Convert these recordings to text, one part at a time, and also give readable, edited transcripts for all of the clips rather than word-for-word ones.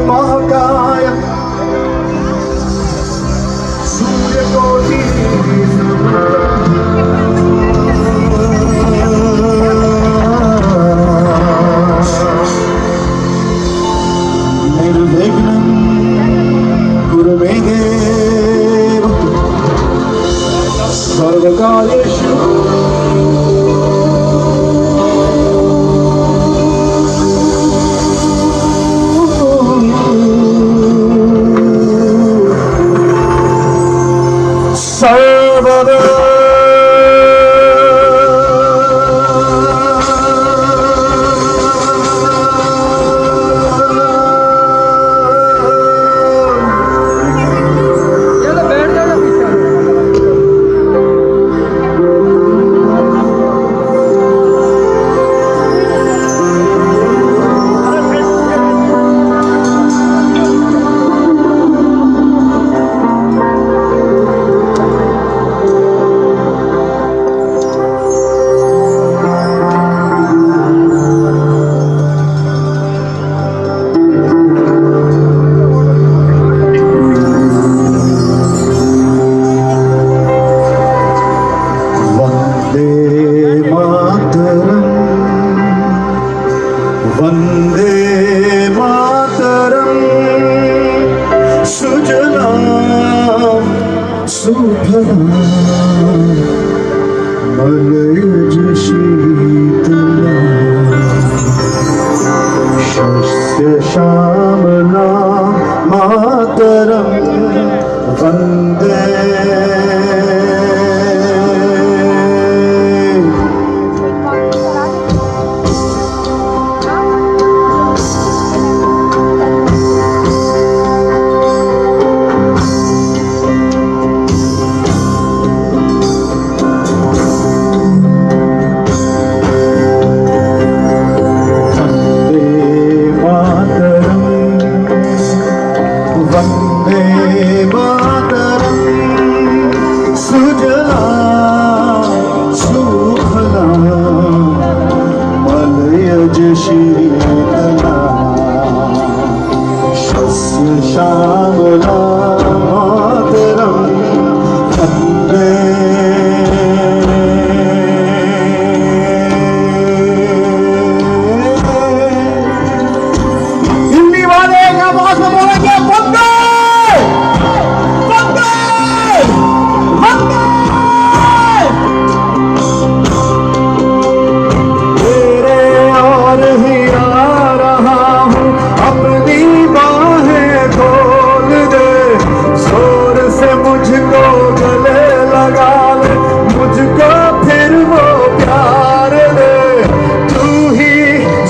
महाकाय सूर्यकोटि निर्विघ्नं कुरु मे देव सर्वकार्येषु सर्वदा वंदे मातरम सुजलां सुफलां मलयज शीतलां शस्य श्यामलां मातरं वंदे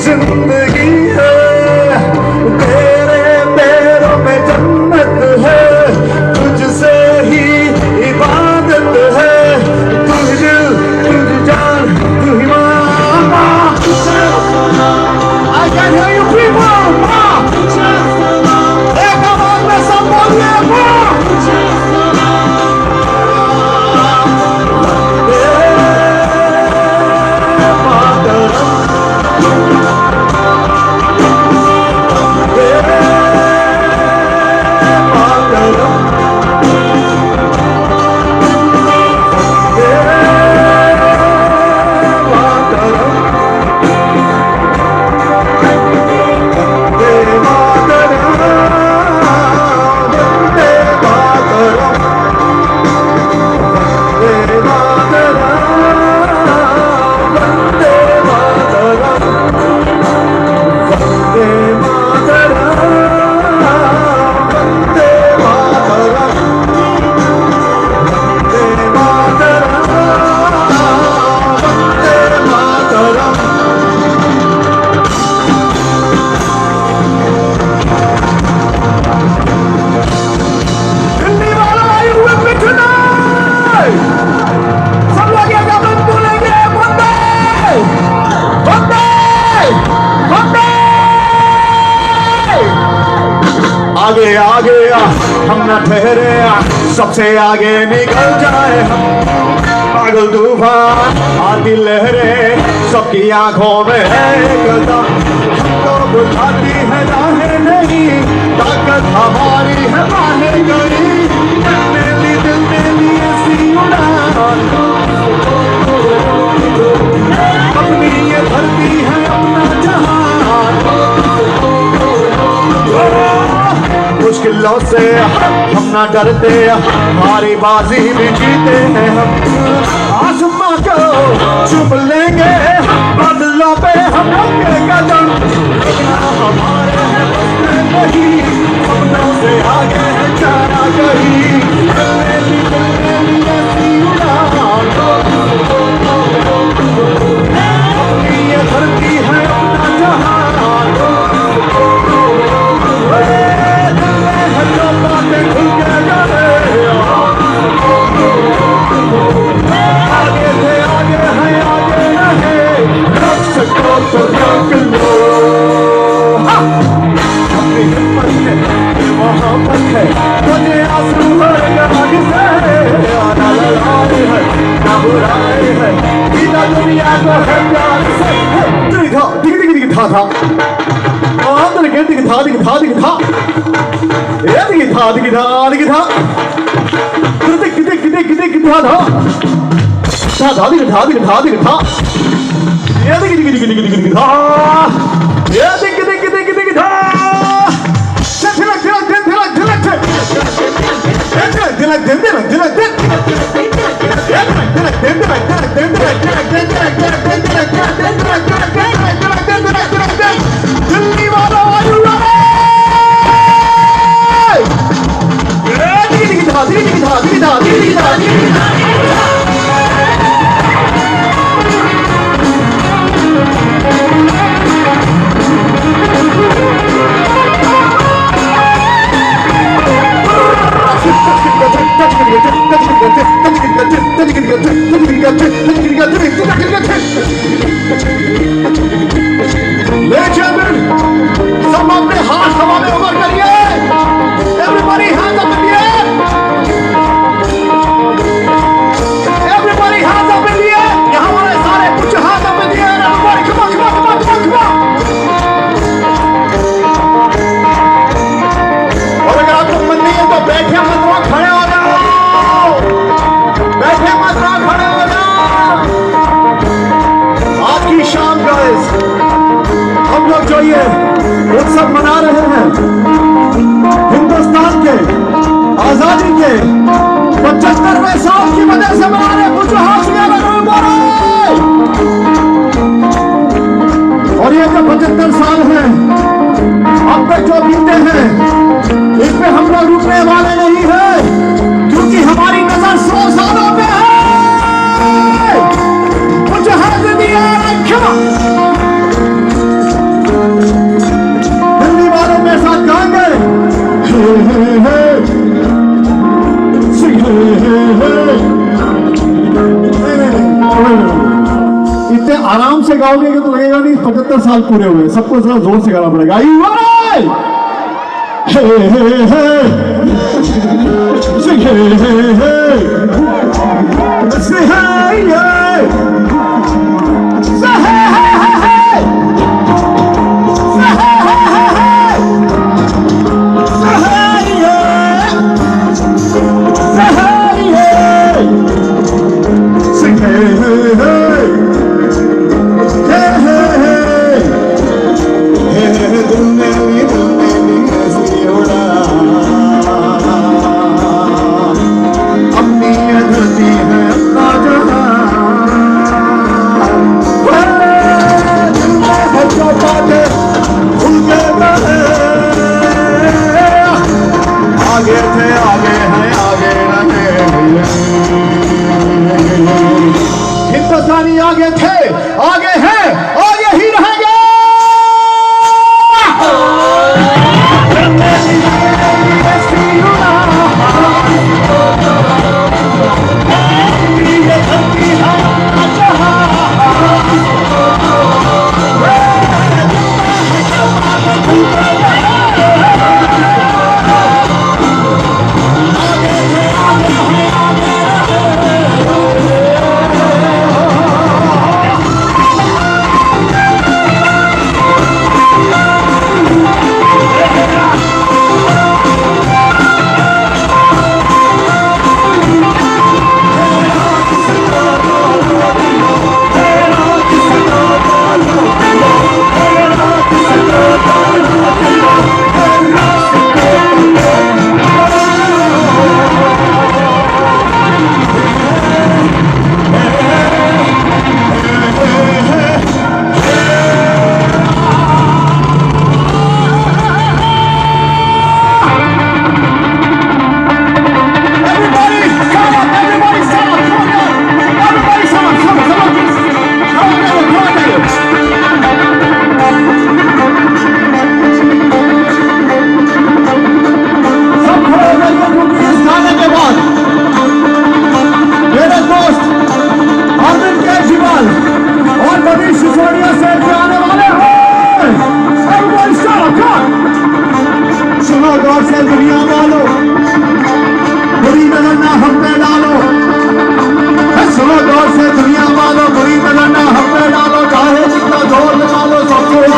जिंदगी है तेरे पैरों में आगे आगे हम न ठहरे, सबसे आगे निकल जाए हम। पागल तूफान आती लहरें, सबकी आंखों में है कदम, हमको बुझाती है राहें नहीं, ताकत हमारी है बाहें गई। दिल में ली ऐसी उड़ान, अपनी ये धरती है अपना जहान। मुश्किलों से हम ना डरते, हमारी बाजी भी जीते हैं हम। आसमां को चुम लेंगे, बादलों पे हम रखेंगे कदम, हमारे हैं बस में नहीं, सपनों से आगे है जाना कहीं। अपनी ये धरती है अपना जहान, आगे से आगे है आगे रहे, रख सको तो रख लो। अपनी हिम्मत है मोहब्बत है, मुझे आंसू भरेगा किसे, ना लड़ाई है ना बुराई है, जीना दुनिया को है प्यार से। दिखा दिख दिख दिख था अंदर के दिख था दिख था दिख था, ये दिख था दिख था दिख था, दिख दिख दिख दिख था था दिख था दिख था दिख था, ये दिख दिख दिख दिख दिख था, ये दिख दिख दिख दिख था। तिलक तिलक तिलक तिलक तिलक तिलक तिलक तिलक तिलक दिल्ली वालों आयु वाले, दिख था दिख था दिख था दिख था दिख था। सब अपने हाथ हवा में ऊपर करिए, everybody hands up in the air, everybody hands up in the air, यहाँ वाले सारे put your hands up in the air, everybody come on come on come on come on come on। और अगर आपको मन नहीं है तो बैठे मत रहो, खड़े हो जाओ, बैठे मत रहो, खड़े हो जाओ। आज की शाम गाइस हम लोग जो ये उत्सव मना रहे हैं, हिंदुस्तान के आजादी के 75वें साल की वजह से मना रहे हैं। कुछ और ये जो 75 साल हैं अब तक जो बीते हैं, इस पे हम लोग रुकने वाले नहीं हैं, क्योंकि हमारी नजर 100 सालों पे है। कुछ हाथ दिया क्षमा, दिल्ली वालों के साथ गाएंगे, इतने आराम से गाओगे कि तो लगेगा नहीं 75 साल पूरे हुए। सबको जरा जोर से गाना पड़ेगा। अपनी धरती है अपना जहां,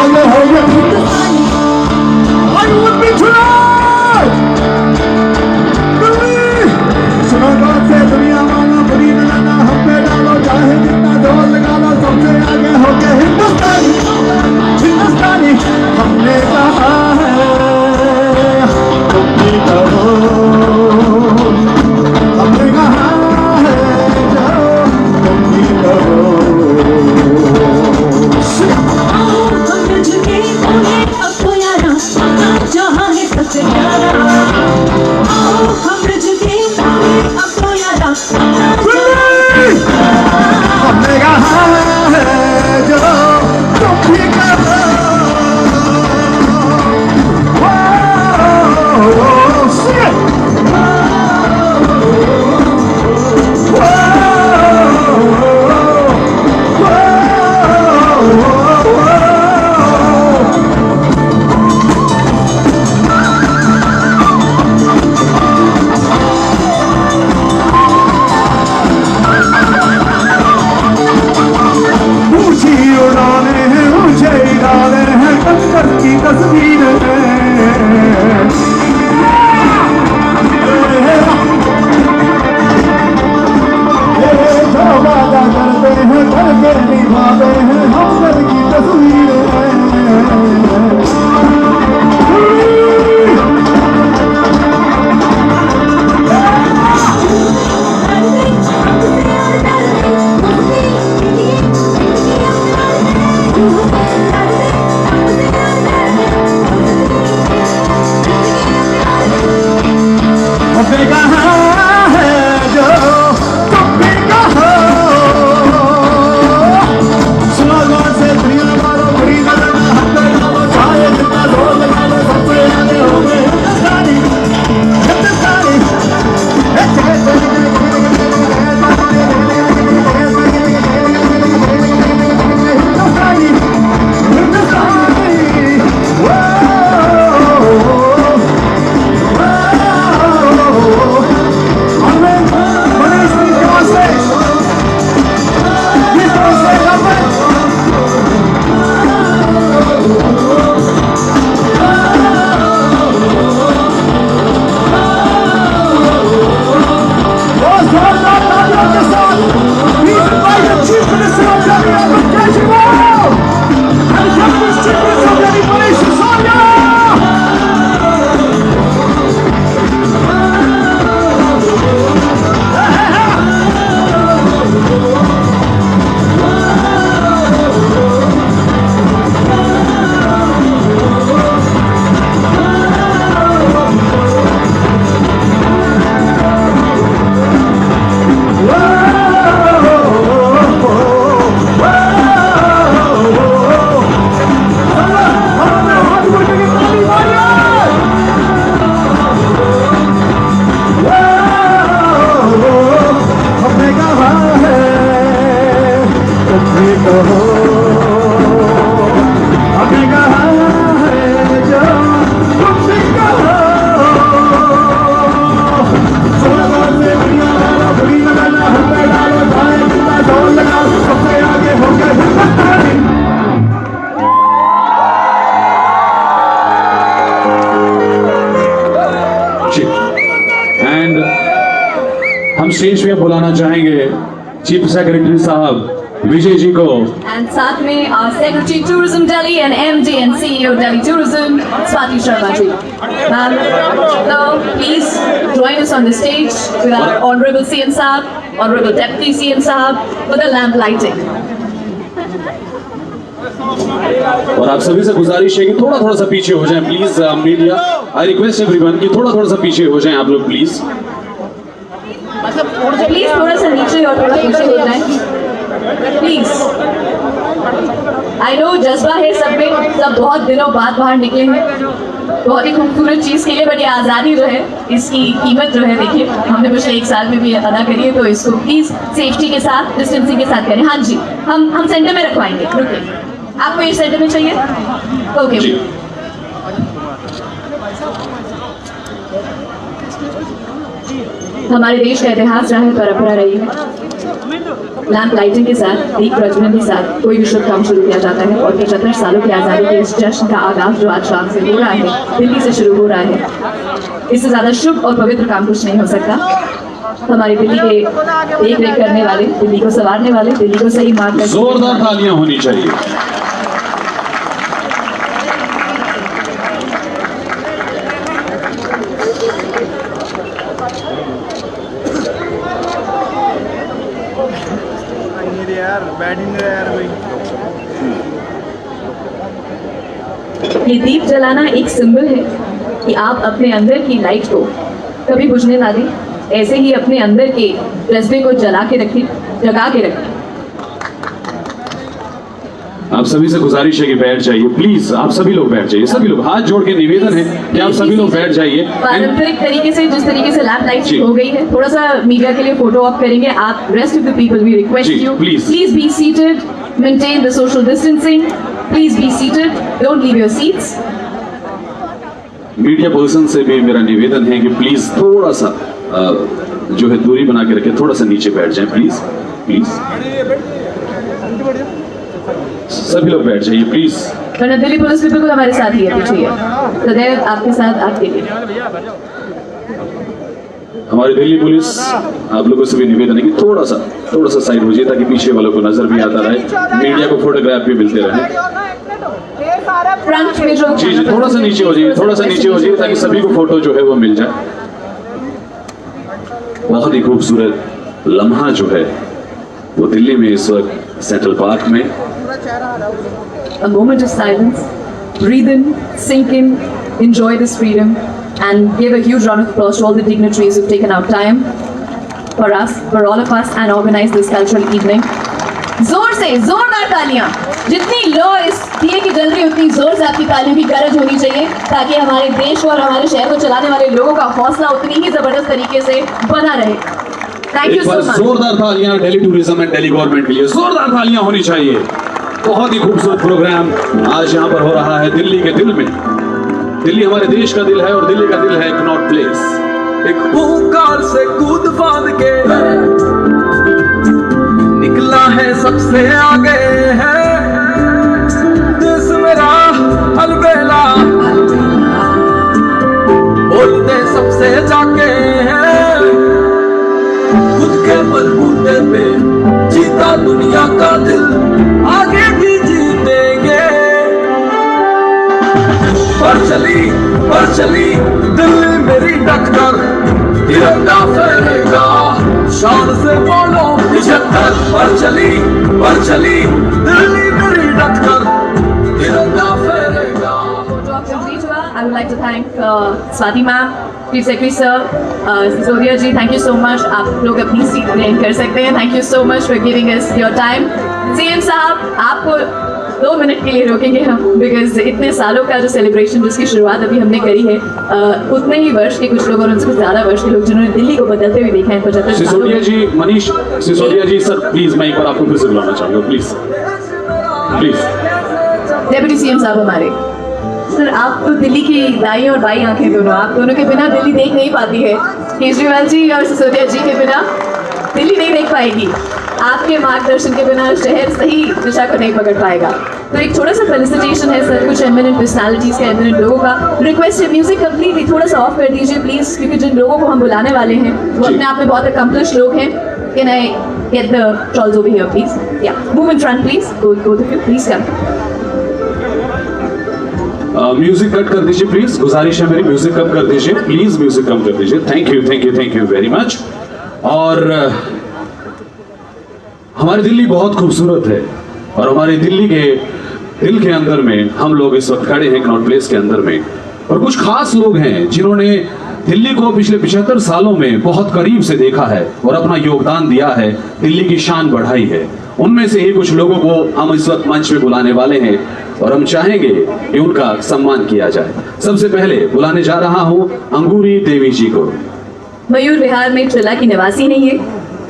आगे हो गए हिंदुस्तानी। Are you with me tonight? सुनो कौन से दुनिया वाला बुरी न लाना हम पे डालो चाहे जितना जोर लगा लो सबसे आगे हो गए हिंदुस्तानी हिंदुस्तानी। हमने कहा है तुम भी करो हमने कहा है जाओ तुम भी करो। हम झुके बोले अब तो यारा जहाँ है सबसे प्यारा। हम झुके बोले अब तो यारा हमने कहा है जो तुम भी करो। ऊंची उड़ाने हैं ऊंचे इरादे हैं कंकर की तस्वीर है। जो वादा करते हैं करके निभाते हैं हम घर की तस्वीर है। हमने कहा है जो तुम भी कहो। सुनो कौन से दुनिया वालों बुरी न लाना हम पे डालो चाहे जितना जोर लगा लो सबसे आगे हो गए हिंदुस्तानी हिंदुस्तानी। हिंदुस्तानी हिंदुस्तानी। हमने कहा है तुम भी कहो। हमने कहा है जो तुम भी कहो। सुनो कौन से दुनिया वाला बुरी न लाना हम पे डालो चाहे जितना जोर लगा लो सबसे आगे हो गए हिंदुस्तानी। एंड हम स्टेज पे बुलाना चाहेंगे चीफ सेक्रेटरी साहब विजय जी को। and साथ में our Secretary Tourism Delhi and MD and CEO Delhi Tourism Swati Sharma ji. Ma'am, now please join us on the stage with our Honorable CM Saab, Honorable Deputy CM Saab for the lamp lighting. और आप सभी से गुजारिश है कि थोड़ा थोड़ा सा पीछे हो जाएं please. Media I request everyone कि थोड़ा थोड़ा सा पीछे हो जाएं आप लोग प्लीज। प्लीज थोड़ा सा नीचे और थोड़ा पीछे हो जाए प्लीज। आई नो जज्बा है सब में, सब बहुत दिनों बाद बाहर निकले हैं बहुत ही खूबसूरत चीज के लिए। बट ये आज़ादी जो है इसकी कीमत जो है देखिए हमने पिछले 1 साल में भी अदा करी है। तो इसको प्लीज सेफ्टी के साथ डिस्टेंसिंग के साथ करें। हाँ जी, हम सेंटर में रखवाएंगे। रुकिए, आपको ये सेंटर में चाहिए? ओके। हमारे देश का इतिहास रहा है, परंपरा रही है लैंप लाइटिंग के साथ, दीप प्रज्वलन के साथ कोई भी शुभ काम शुरू किया जाता है और 75 सालों की आज़ादी के इस जश्न का आगाज जो आज शाम से हो रहा है, दिल्ली से शुरू हो रहा है, इससे ज़्यादा शुभ और पवित्र काम कुछ नहीं हो सकता। हमारी दिल्ली के देख रेख करने वाले, दिल्ली को संवारने वाले, दिल्ली को सही मार्ग जोरदार तालियां होनी चाहिए। ये दीप जलाना एक सिंबल है कि आप अपने अंदर की लाइट को कभी बुझने ना दें, ऐसे ही अपने अंदर के जज्बे को जगा के रखें। आप सभी से गुजारिश है कि बैठ जाइए प्लीज, आप सभी लोग बैठ जाइए, सभी लोग हाथ जोड़ के निवेदन है कि आप सभी लोग बैठ जाइए। पारंपरिक तरीके से जिस तरीके से लैंप लाइट हो गई है, थोड़ा सा मीडिया के लिए फोटो ऑफ करेंगे। आप rest of the people we request you please be seated, maintain the social distancing, please be seated, don't leave your seats. Media person से भी मेरा निवेदन है कि प्लीज थोड़ा सा जो है दूरी बना के रखें, थोड़ा सा नीचे बैठ जाएं प्लीज प्लीज, सभी लोग बैठ जाइए प्लीज। वरना दिल्ली पुलिस भी बिल्कुल हमारे साथ ही है, पीछे है, सदैव आपके साथ, आपके लिए। हमारी दिल्ली पुलिस आप लोगों से भी निवेदन है कि थोड़ा सा साइड हो जाइए ताकि पीछे वालों को नजर भी आता रहे, मीडिया को फोटोग्राफ भी मिलते रहे। फ्रंट में जो जी थोड़ा सा नीचे हो जाइए, ताकि सभी को फोटो जो है वो मिल जाए। बहुत ही खूबसूरत लम्हा जो है वो दिल्ली में इस वक्त सेंट्रल पार्क में। A moment of silence, breathe in, sink in, enjoy this freedom, and give a huge round of applause to all the dignitaries who've taken out time for us, for all of us, and organized this cultural evening. जोर से जोरदार तालियां, जितनी लो इस दिए की जल रही उतनी जोर से आपकी तालियों की गरज होनी चाहिए, ताकि हमारे देश को और हमारे शहर को चलाने वाले लोगों का हौसला उतनी ही जबरदस्त तरीके से बना रहे। Thank you so much. जोरदार तालियां Delhi tourism and Delhi government के लिए, जोरदार तालियां होनी चाहिए। बहुत ही खूबसूरत प्रोग्राम आज यहाँ पर हो रहा है दिल्ली के दिल में। दिल्ली हमारे देश का दिल है और दिल्ली का दिल है कनॉट प्लेस। एक पुकार से कूद फांद के निकला है सबसे आगे है देश मेरा अलबेला, बोलते सबसे जाके है खुद के बलबूते पे जीता दुनिया का दिल, आगे भी जीतेंगे। पर चली दिल्ली मेरी टक्कर, तिरंगा फहरेगा शान से बोलो 75। पर चली दिल्ली मेरी टक्कर, तिरंगा फहरेगा। I would like to thank Swati ma'am, Chief Secretary sir, Sisodia ji, thank you so much. आप लोग अपनी सीट ग्रहण कर सकते हैं। Thank you so much for giving us your time. CM साहब, आपको 2 मिनट के लिए रोकेंगे हम, बिकॉज इतने सालों का जो सेलिब्रेशन जिसकी शुरुआत अभी हमने करी है, उतने ही वर्ष के कुछ लोग और उनसे कुछ ज़्यादा वर्ष के लोग जिन्होंने दिल्ली को बदलते हुए देखा है 75 सिसोदिया जी, मनीष सिसोदिया जी सर प्लीज, मैं एक बार आपको फिर से बुलाना चाहूँगा प्लीज प्लीज। डेप्यूटी सीएम साहब हमारे, सर आप तो दिल्ली की दाई और बाई आंखें दोनों, आप दोनों के बिना दिल्ली देख नहीं पाती है। केजरीवाल जी और सिसोदिया जी के बिना दिल्ली नहीं देख पाएगी, आपके मार्गदर्शन के बिना शहर सही दिशा को नहीं पकड़ पाएगा। तो एक छोटा सा फेलिसिटेशन है सर, कुछ एमिनेंट पर्सनालिटीज़ का, एमिनेंट लोगों का। रिक्वेस्ट है म्यूजिक कंप्लीटली थोड़ा सा ऑफ कर दीजिए प्लीज, क्योंकि जिन लोगों को हम बुलाने वाले हैं वो अपने आप में बहुत अकम्पलिश लोग हैं। Can I get the trolls over here please? या move in front please, go please come. Music cut कर दीजिए प्लीज, गुजारिश है मेरी, म्यूजिक कम कर दीजिए प्लीज, म्यूजिक कम कर दीजिए। Thank you very much. और हमारी दिल्ली बहुत खूबसूरत है और हमारी दिल्ली के दिल के अंदर में हम लोग इस वक्त खड़े हैं कनॉट प्लेस के अंदर में, और कुछ खास लोग हैं जिन्होंने दिल्ली को पिछले 75 सालों में बहुत करीब से देखा है और अपना योगदान दिया है, दिल्ली की शान बढ़ाई है। उनमें से ही कुछ लोगों को हम इस वक्त मंच पे बुलाने वाले हैं और हम चाहेंगे कि उनका सम्मान किया जाए। सबसे पहले बुलाने जा रहा हूँ अंगूरी देवी जी को। मयूर विहार में ट्रिला की निवासी नहीं है,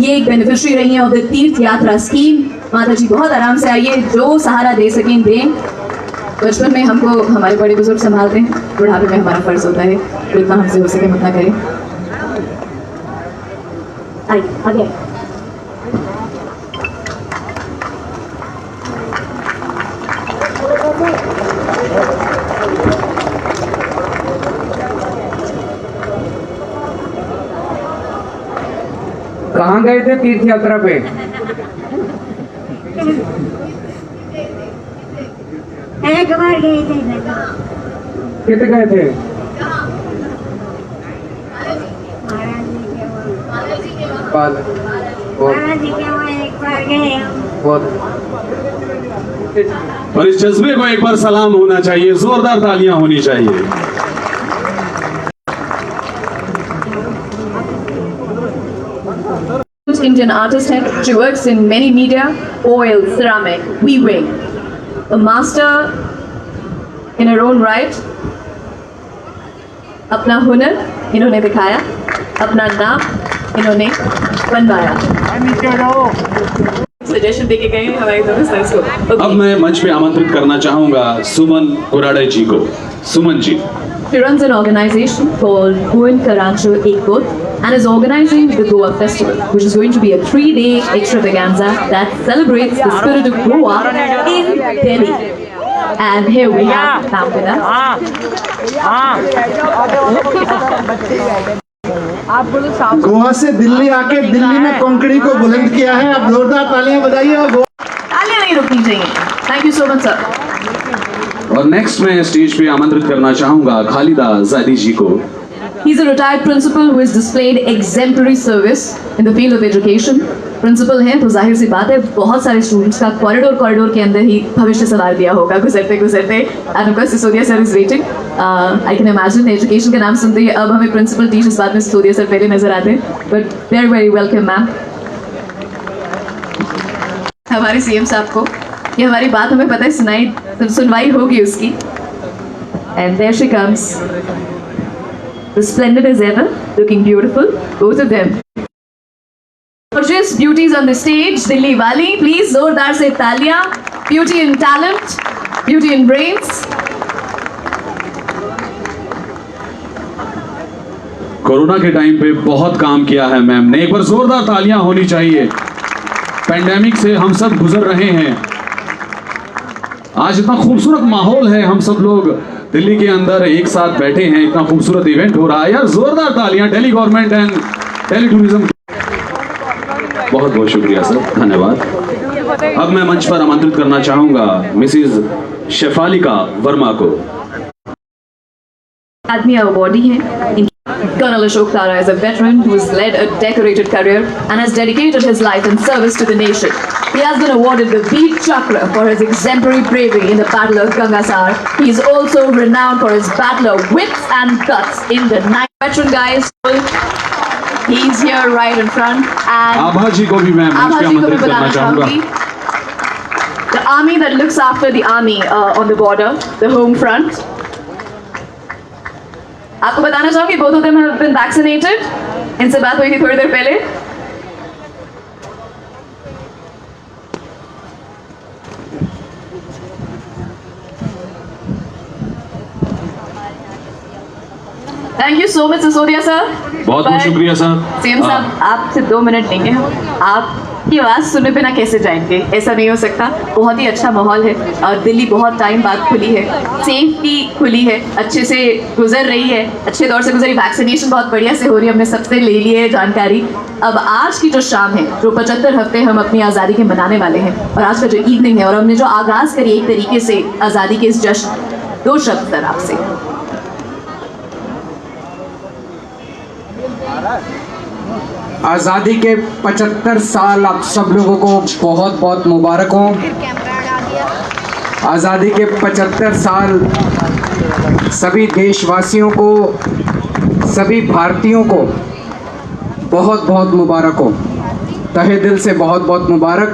ये एक बेनिफिशियरी रही है ऑफ द तीर्थ यात्रा स्कीम। माता जी बहुत आराम से आइए, जो सहारा दे सकें दें। बचपन में हमको हमारे बड़े बुजुर्ग संभालते हैं, बुढ़ापे में हमारा फर्ज होता है जितना हमसे हो सके उतना करें। आइए आगे। कहाँ गए थे तीर्थ यात्रा पे? एक बार गए थे। कितने गए थे? महाराज जी के वहाँ बहुत एक बार गए हम। बहुत और इस जज्बे को एक बार सलाम होना चाहिए, जोरदार तालियां होनी चाहिए। Indian artist है. She works in many media, oil, ceramic, weaving. A master in her own right. अपना हुनर इन्होंने दिखाया, अपना नाम इन्होंने बनवाया। सजेशन देके गए हमारे दोनों सर को। अब मैं मंच पे आमंत्रित करना चाहूंगा सुमन कुराड़े जी को। Suman ji. She runs an organization called Goan Karancho Ekot and is organizing the Goa Festival, which is going to be a 3-day extravaganza that celebrates the spirit of Goa in Delhi. And here we have Tam with us. Goa से दिल्ली आके दिल्ली में कंकड़ी को बुलंद किया है। आप जोरदार तालियां बजाइए और तालियां नहीं रुकनी चाहिए। Thank you so much, sir. और नेक्स्ट मैं स्टेज पे आमंत्रित करना चाहूंगा खालिदा ज़ैदी जी को। He's a retired principal who has displayed exemplary service in the field of education. Principal हैं तो जाहिर सी बात है बहुत सारे स्टूडेंट्स का कॉरिडोर के अंदर ही भविष्य संवार दिया होगा गुजरते गुजरते। End of course Sisodia sir is waiting. I can imagine education का नाम सुनते ही अब हमें प्रिंसिपल टीचर्स बाद में सिसोदिया सर पहले नजर आते हैं, but very very welcome ma'am. हमारे सीएम साहब को ये हमारी बात हमें पता है सुनवाई होगी उसकी। And there she comes, splendid as ever, looking beautiful, both of them. Gorgeous beauties on the stage, Dilli Wali, please zordar se taaliyan. Beauty in talent, beauty in brains. Corona के टाइम पे बहुत काम किया है ma'am ने, एक बार जोरदार तालियां होनी चाहिए। पैंडेमिक से हम सब गुजर रहे हैं, आज इतना खूबसूरत माहौल है, हम सब लोग दिल्ली के अंदर एक साथ बैठे हैं, इतना खूबसूरत इवेंट हो रहा है यार, जोरदार तालियां Delhi government and Delhi tourism. बहुत बहुत शुक्रिया सर, धन्यवाद। अब मैं मंच पर आमंत्रित करना चाहूंगा मिसेज शेफालिका वर्मा को। आदमी अवार्डी हैं। Colonel Ashok Tara is a veteran who has led a decorated career and has dedicated his life in service to the nation. He has been awarded the Veer Chakra for his exemplary bravery in the Battle of Gangasar. He is also renowned for his battle of wits and guts in the night. Veteran guys, he's here right in front. And आभा जी को भी मैं मंच पे आमंत्रित करना चाहूंगा। The army that looks after the army on the border, the home front. आपको बताना चाहूंगी both of them have been vaccinated. इनसे बात हुई थी थोड़ी देर पहले। Thank you so much Sisodia sir. बहुत बहुत शुक्रिया सर। सीएम साहब आपसे 2 मिनट लेंगे हम। आपकी आवाज़ सुनने बिना कैसे जाएंगे, ऐसा नहीं हो सकता। बहुत ही अच्छा माहौल है और दिल्ली बहुत टाइम बाद खुली है, सेफ्टी खुली है, अच्छे से गुजर रही है, अच्छे दौर से गुजरी, वैक्सीनेशन बहुत बढ़िया से हो रही है, हमने सबसे ले ली है जानकारी। अब आज की जो शाम है, जो 75 हफ्ते हम अपनी आज़ादी के मनाने वाले हैं, और आज का जो इवनिंग है और हमने जो आगाज़ करी एक तरीके से आज़ादी के इस जश्न, 2 शब्द सर आपसे। आज़ादी के 75 साल आप सब लोगों को बहुत बहुत मुबारक हो। आज़ादी के 75 साल सभी देशवासियों को, सभी भारतीयों को बहुत बहुत मुबारक हो, तहे दिल से बहुत बहुत मुबारक।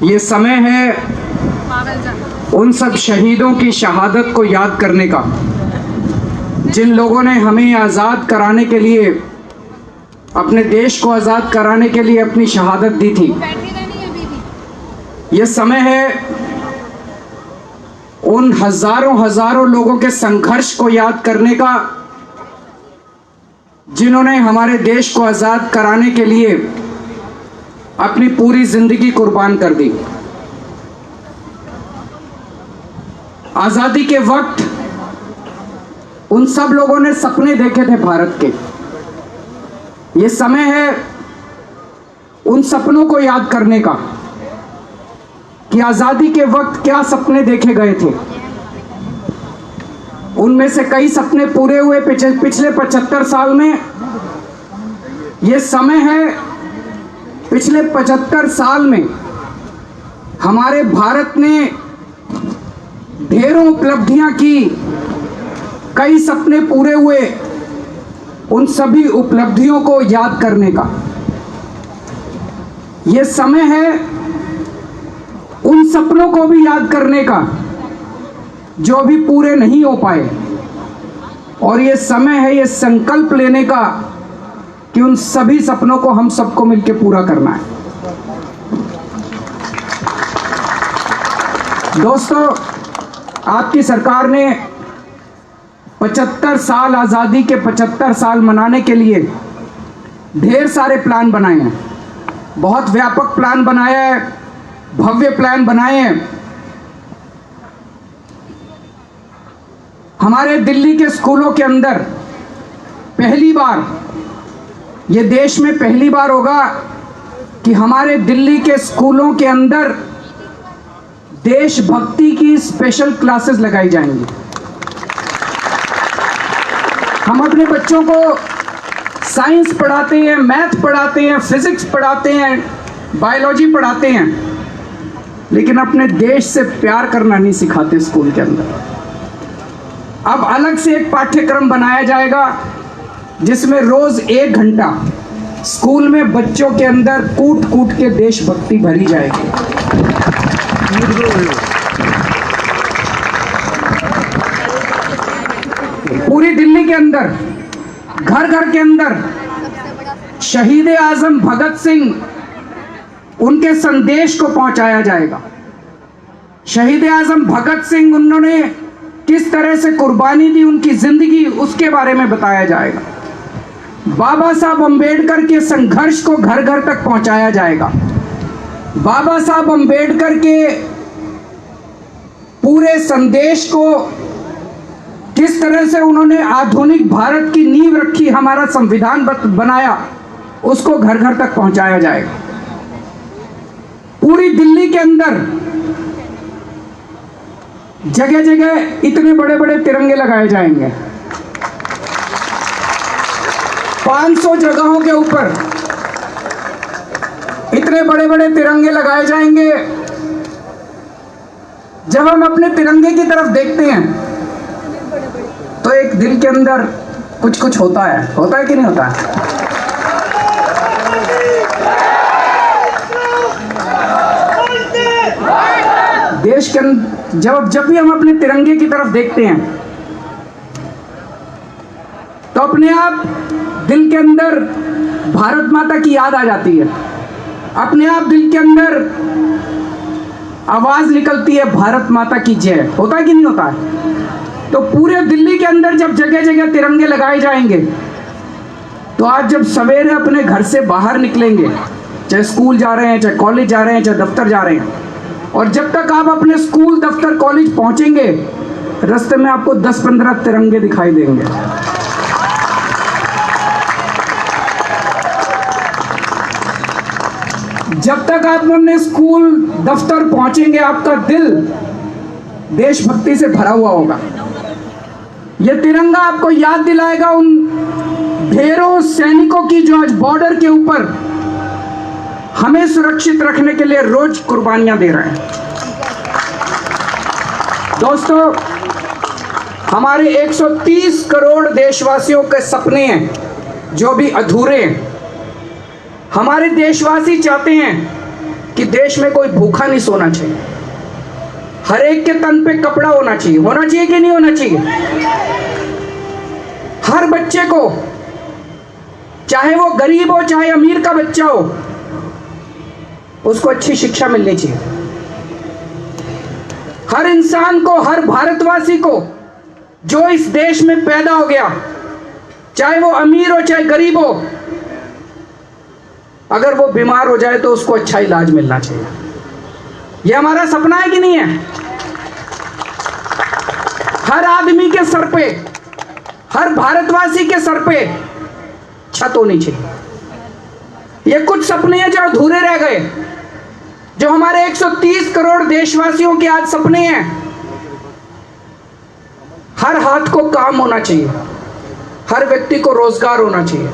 ये समय है उन सब शहीदों की शहादत को याद करने का, जिन लोगों ने हमें आज़ाद कराने के लिए, अपने देश को आज़ाद कराने के लिए अपनी शहादत दी थी। ये समय है उन हजारों लोगों के संघर्ष को याद करने का, जिन्होंने हमारे देश को आज़ाद कराने के लिए अपनी पूरी जिंदगी कुर्बान कर दी। आज़ादी के वक्त उन सब लोगों ने सपने देखे थे भारत के, ये समय है उन सपनों को याद करने का कि आज़ादी के वक्त क्या सपने देखे गए थे। उनमें से कई सपने पूरे हुए पिछले 75 साल में। ये समय है पिछले 75 साल में हमारे भारत ने ढेरों उपलब्धियां की, कई सपने पूरे हुए। उन सभी उपलब्धियों को याद करने का ये समय है, उन सपनों को भी याद करने का जो अभी पूरे नहीं हो पाए। और ये समय है ये संकल्प लेने का कि उन सभी सपनों को हम सबको मिलकर पूरा करना है। दोस्तों, आपकी सरकार ने 75 साल आज़ादी के 75 साल मनाने के लिए ढेर सारे प्लान बनाए हैं। बहुत व्यापक प्लान बनाया है, भव्य प्लान बनाए हैं। हमारे दिल्ली के स्कूलों के अंदर पहली बार, ये देश में पहली बार होगा कि हमारे दिल्ली के स्कूलों के अंदर देशभक्ति की स्पेशल क्लासेस लगाई जाएंगी। हम अपने बच्चों को साइंस पढ़ाते हैं, मैथ पढ़ाते हैं, फिजिक्स पढ़ाते हैं, बायोलॉजी पढ़ाते हैं, लेकिन अपने देश से प्यार करना नहीं सिखाते स्कूल के अंदर। अब अलग से एक पाठ्यक्रम बनाया जाएगा जिसमें रोज 1 घंटा स्कूल में बच्चों के अंदर कूट कूट के देशभक्ति भरी जाएगी। पूरी दिल्ली के अंदर, घर घर के अंदर शहीद आजम भगत सिंह, उनके संदेश को पहुंचाया जाएगा। शहीद आजम भगत सिंह, उन्होंने किस तरह से कुर्बानी दी, उनकी जिंदगी, उसके बारे में बताया जाएगा। बाबा साहब अंबेडकर के संघर्ष को घर घर तक पहुंचाया जाएगा। बाबा साहब अंबेडकर के पूरे संदेश को, किस तरह से उन्होंने आधुनिक भारत की नींव रखी, हमारा संविधान बनाया, उसको घर घर तक पहुंचाया जाएगा। पूरी दिल्ली के अंदर जगह जगह इतने बड़े बड़े तिरंगे लगाए जाएंगे। 500 जगहों के ऊपर इतने बड़े बड़े तिरंगे लगाए जाएंगे। जब हम अपने तिरंगे की तरफ देखते हैं तो एक दिल के अंदर कुछ कुछ होता है कि नहीं होता है? देश के जब भी हम अपने तिरंगे की तरफ देखते हैं तो अपने आप दिल के अंदर भारत माता की याद आ जाती है। अपने आप दिल के अंदर आवाज निकलती है, भारत माता की जय। होता है कि नहीं होता है? तो पूरे दिल्ली के अंदर जब जगह जगह तिरंगे लगाए जाएंगे तो आज जब सवेरे अपने घर से बाहर निकलेंगे, चाहे स्कूल जा रहे हैं, चाहे कॉलेज जा रहे हैं, चाहे दफ्तर जा रहे हैं, और जब तक आप अपने स्कूल, दफ्तर, कॉलेज पहुंचेंगे, रास्ते में आपको 10-15 तिरंगे दिखाई देंगे। जब तक आप अपने स्कूल, दफ्तर पहुंचेंगे, आपका दिल देशभक्ति से भरा हुआ होगा। यह तिरंगा आपको याद दिलाएगा उन ढेरों सैनिकों की जो आज बॉर्डर के ऊपर हमें सुरक्षित रखने के लिए रोज कुर्बानियां दे रहे हैं। दोस्तों, हमारे 130 करोड़ देशवासियों के सपने हैं जो भी अधूरे हैं। हमारे देशवासी चाहते हैं कि देश में कोई भूखा नहीं सोना चाहिए, हर एक के तन पे कपड़ा होना चाहिए। होना चाहिए कि नहीं होना चाहिए? हर बच्चे को, चाहे वो गरीब हो चाहे अमीर का बच्चा हो, उसको अच्छी शिक्षा मिलनी चाहिए। हर इंसान को, हर भारतवासी को जो इस देश में पैदा हो गया, चाहे वो अमीर हो चाहे गरीब हो, अगर वो बीमार हो जाए तो उसको अच्छा इलाज मिलना चाहिए। यह हमारा सपना है कि नहीं है? हर आदमी के सर पे, हर भारतवासी के सर पे छत होनी चाहिए। ये कुछ सपने हैं जो अधूरे रह गए, जो हमारे 130 करोड़ देशवासियों के आज सपने हैं। हर हाथ को काम होना चाहिए, हर व्यक्ति को रोजगार होना चाहिए,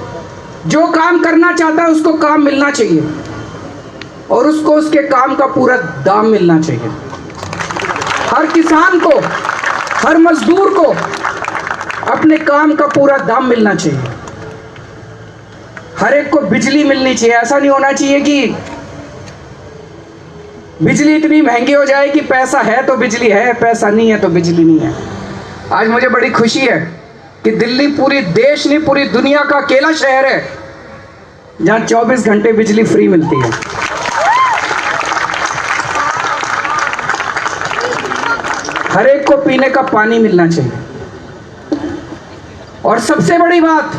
जो काम करना चाहता है उसको काम मिलना चाहिए और उसको उसके काम का पूरा दाम मिलना चाहिए। हर किसान को, हर मजदूर को अपने काम का पूरा दाम मिलना चाहिए। हर एक को बिजली मिलनी चाहिए। ऐसा नहीं होना चाहिए कि बिजली इतनी महंगी हो जाए कि पैसा है तो बिजली है, पैसा नहीं है तो बिजली नहीं है। आज मुझे बड़ी खुशी है कि दिल्ली पूरी देश नहीं, पूरी दुनिया का अकेला शहर है जहां 24 घंटे बिजली फ्री मिलती है। हर एक को पीने का पानी मिलना चाहिए। और सबसे बड़ी बात,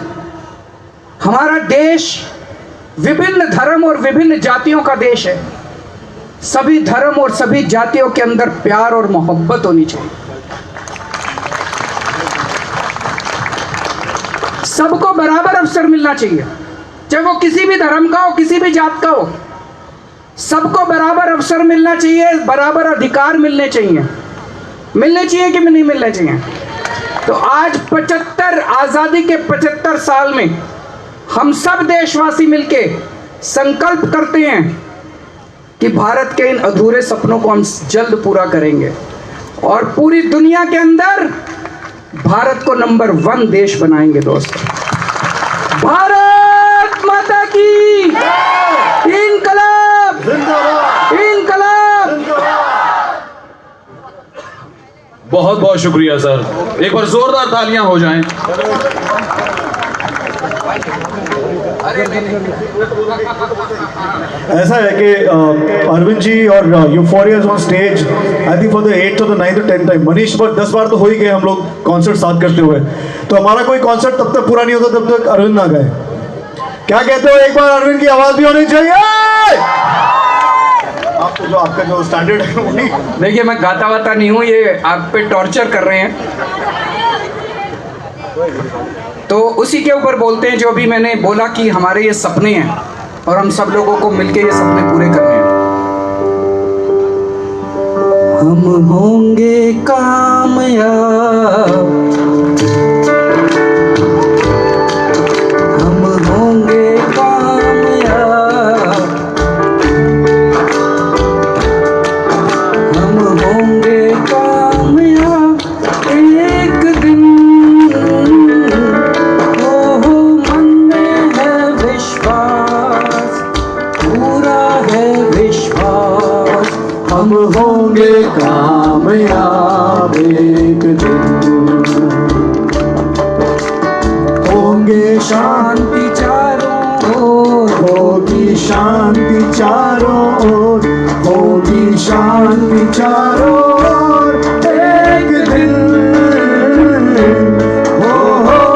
हमारा देश विभिन्न धर्म और विभिन्न जातियों का देश है। सभी धर्म और सभी जातियों के अंदर प्यार और मोहब्बत होनी चाहिए। सबको बराबर अवसर मिलना चाहिए, चाहे वो किसी भी धर्म का हो, किसी भी जात का हो। सबको बराबर अवसर मिलना चाहिए, बराबर अधिकार मिलने चाहिए। मिलने चाहिए कि नहीं मिलने चाहिए? तो आज 75 आज़ादी के 75 साल में हम सब देशवासी मिलके संकल्प करते हैं कि भारत के इन अधूरे सपनों को हम जल्द पूरा करेंगे और पूरी दुनिया के अंदर भारत को नंबर 1 देश बनाएंगे। दोस्तों, भारत माता की इनकलाब, इनकलाब। बहुत बहुत शुक्रिया सर, एक बार जोरदार तालियां हो जाएं। ऐसा है कि अरविंद जी और euphoria on stage, I think for the 8th और 9th और 10th टाइम। मनीष पर 10 बार तो हो ही गए हम लोग कॉन्सर्ट साथ करते हुए, तो हमारा कोई कॉन्सर्ट तब तक पूरा नहीं होता तब तक अरविंद ना गए। क्या कहते हो, एक बार अरविंद की आवाज भी होनी चाहिए। आपको जो आपका जो स्टैंडर्ड है वही। देखिए, मैं गाता वाता नहीं हूँ, ये आप पे टॉर्चर कर रहे हैं, तो उसी के ऊपर बोलते हैं जो भी मैंने बोला कि हमारे ये सपने हैं और हम सब लोगों को मिलके ये सपने पूरे करने हैं। हम होंगे कामयाब, हम होंगे कामयाब, हम होंगे कामयाब एक दिन। हम होंगे कामयाब एक दिन, होंगे शांति चारों ओर, होगी शांति चारों ओर, होगी शांति चारों ओर एक दिन। हो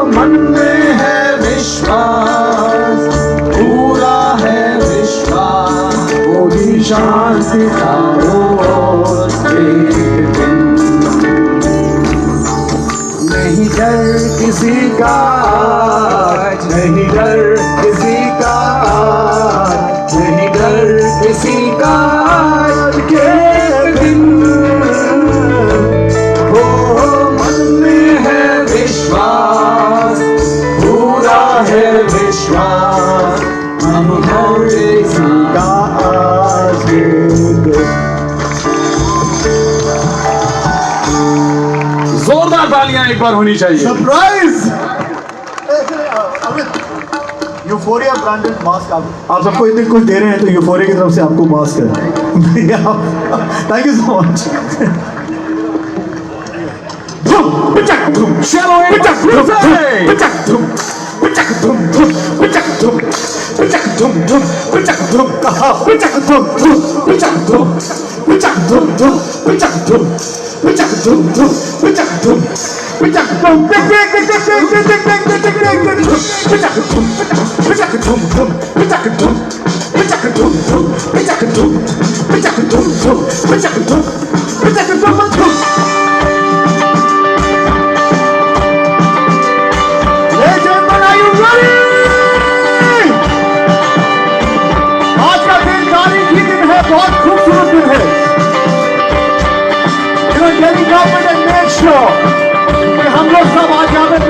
मन में है विश्वास, पूरा है विश्वास, होगी शांति चारों ओर एक दिन। नहीं डर किसी का, नहीं डर किसी का, नहीं डर किसी का के दिन। हो मन में है विश्वास, पूरा है विश्वास, हम होंगे किसी का आज एक। जोरदार तालियां एक बार होनी चाहिए। सरप्राइज! यूफोरिया ब्रांडेड मास्क आप सबको इतने कुछ दे रहे हैं, तो यूफोरिया की तरफ से आपको मास्क है। Thank you so much. कि हम लोग सब आज यहाँ पे